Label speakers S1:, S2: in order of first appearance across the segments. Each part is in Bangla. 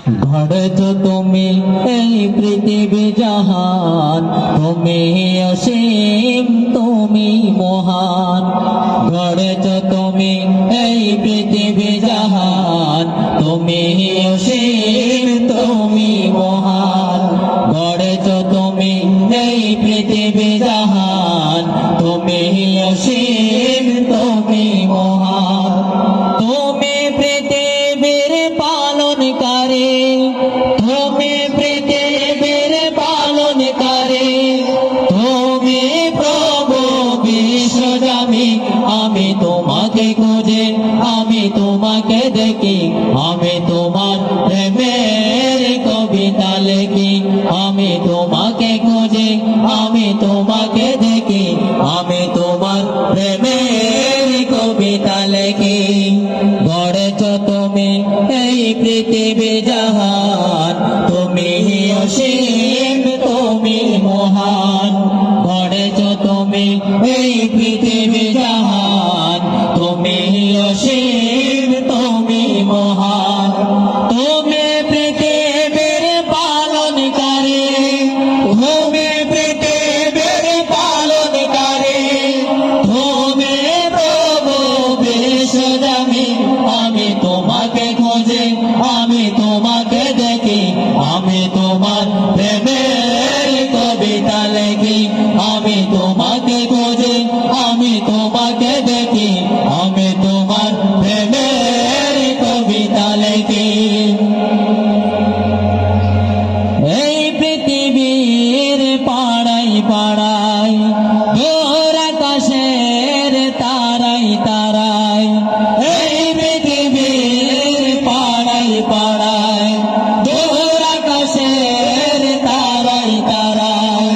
S1: গড়েছ তুমি এই পৃথিবী জাহান, তুমি অসীম তুমি মহান। গড়েছ তুমি এই পৃথিবী জাহান, তুমি অসীম তুমি মহান। গড়েছ তুমি এই পৃথিবী জাহান, তুমি অসীম তুমি মহান। তুমি পৃথিবীর পালনকারী, তুমি পৃথিবীর পালনকারী, তুমি প্রভু বিশ্বজামি। আমি তোমাকে খুঁজে, আমি তোমাকে দেখি, আমি তোমার প্রেমের কবিতা লিখি। আমি তোমাকে খুঁজে, আমি তোমাকে দেখি, আমি তোমার প্রেমের কবিতা লিখি। গড়েছ তুমি এই পৃথিবী জাহান, তুমি অসীম তুমি মহান। গড়েছ তুমি এই পৃথিবী জাহান, তুমি অসীম তুমি মহান। তুমি পৃথিবীর পালনকারী, তুমি পৃথিবীর পালনকারী, তুমি প্রভু বিশ্বজামি। আমি তোমাকে খুঁজে, আমি তোমাকে দেখি, আমি তোমার প্রেমের কবিতা লিখি। আমি তোমাকে খুঁজে, আমি তোমাকে দেখি, আমি তোমার প্রেমের কবিতা লিখি। এই পৃথিবীর পাড়াই পাড়াই, দূর আকাশের তারাই তারাই। এই পৃথিবীর পাড়াই পাড়াই, দূর আকাশের তারাই তারাই।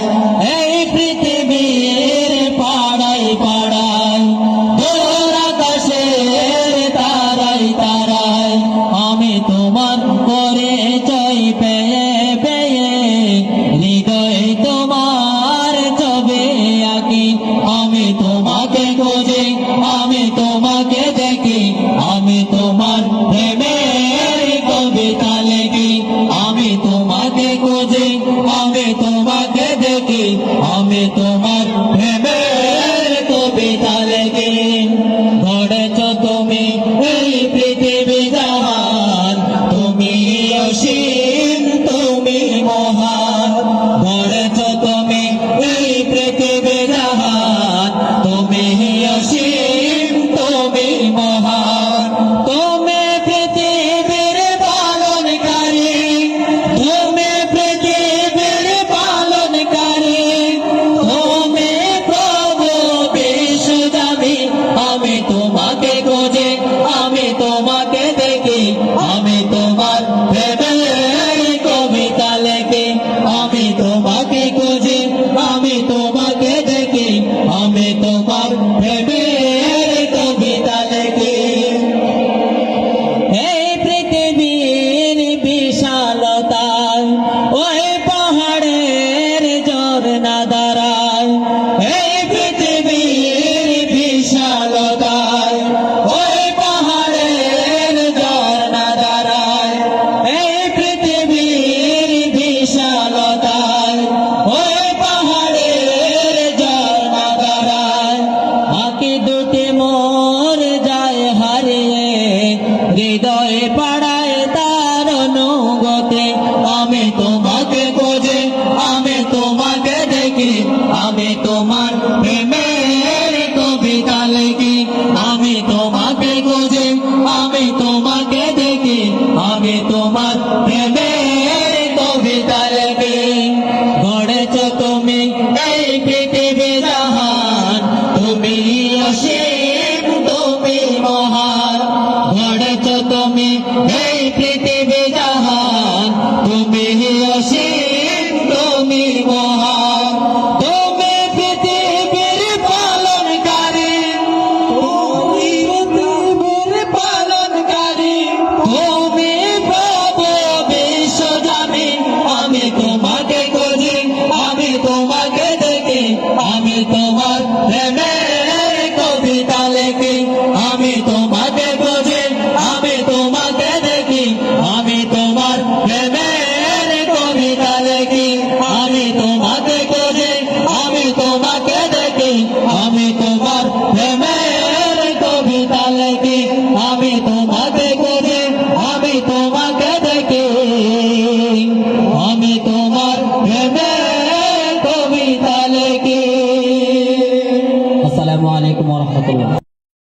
S1: এই পৃথিবীর পাড়াই পাড়াই, দূর আকাশের তারাই তারাই। আমি তোমার পরিচয় পেয়ে পেয়ে হৃদয়ে তোমার ছবি আঁকি। আমি তোমাকে খুঁজে, আমি তোমাকে দেখি, আমি তোমার প্রেমের কবিতা লিখি। আমি তোমাকে খুঁজে, আমি তোমাকে দেখি, আমি তোমার প্রেমের কবিতা লিখি। গড়েছ তুমি এই পৃথিবী জাহান, তুমি অসীম তুমি মহান। গড়েছ তুমি এই পৃথিবী জাহান, তুমি অসীম তুমি মহান। তুমি পৃথিবীর পালনকারী, তুমি পৃথিবীর পালনকারী, তুমি প্রভু বিশ্বজামি। আমি তোমাকে খুঁজে, আমি তোমাকে দেখি, আমি তোমার প্রেমের কবিতা লিখি। আমি তোমাকে খুঁজে, আমি তোমাকে দেখি, আমি তোমার প্রেমের কবিতা লিখি। এই পৃথিবীর বিশালতায়, ওই পাহাড়ের ঝরনা দাঁড়ায়। এই পৃথিবীর বিশালতায়, ওই পাহাড়ের ঝরনা দাঁড়ায়। এই পৃথিবীর বিশালতায়, ওই পাহাড়ের ঝরনা দাঁড়ায়। আঁকি দুটি মোর যায় হারিয়ে, হৃদয়ে পাড়ায় তার অনুগতে। আমি তোমাকে খুঁজে, আমি তোমাকে দেখি, আমি তোমার প্রেমের কবিতা লিখি। আমি তোমাকে খুঁজে, আমি তোমাকে দেখি, আমি তোমার প্রেমের কবিতা লিখি। গড়েছ তুমি এই পৃথিবী জাহান, তুমি অসীম তুমি মহান। গড়েছ তুমি এই পৃথিবী জাহান, তুমি অসীম তুমি মহান। তুমি পৃথিবীর পালনকারী, তুমি পৃথিবীর পালনকারী, তুমি প্রভু বিশ্ব তোমাকে খুঁজে আমি তোমাকে দেখি আমি তোমার প্রেমে কবিতা লিখি আসসালামু আলাইকুম ওয়া রাহমাতুল্লাহ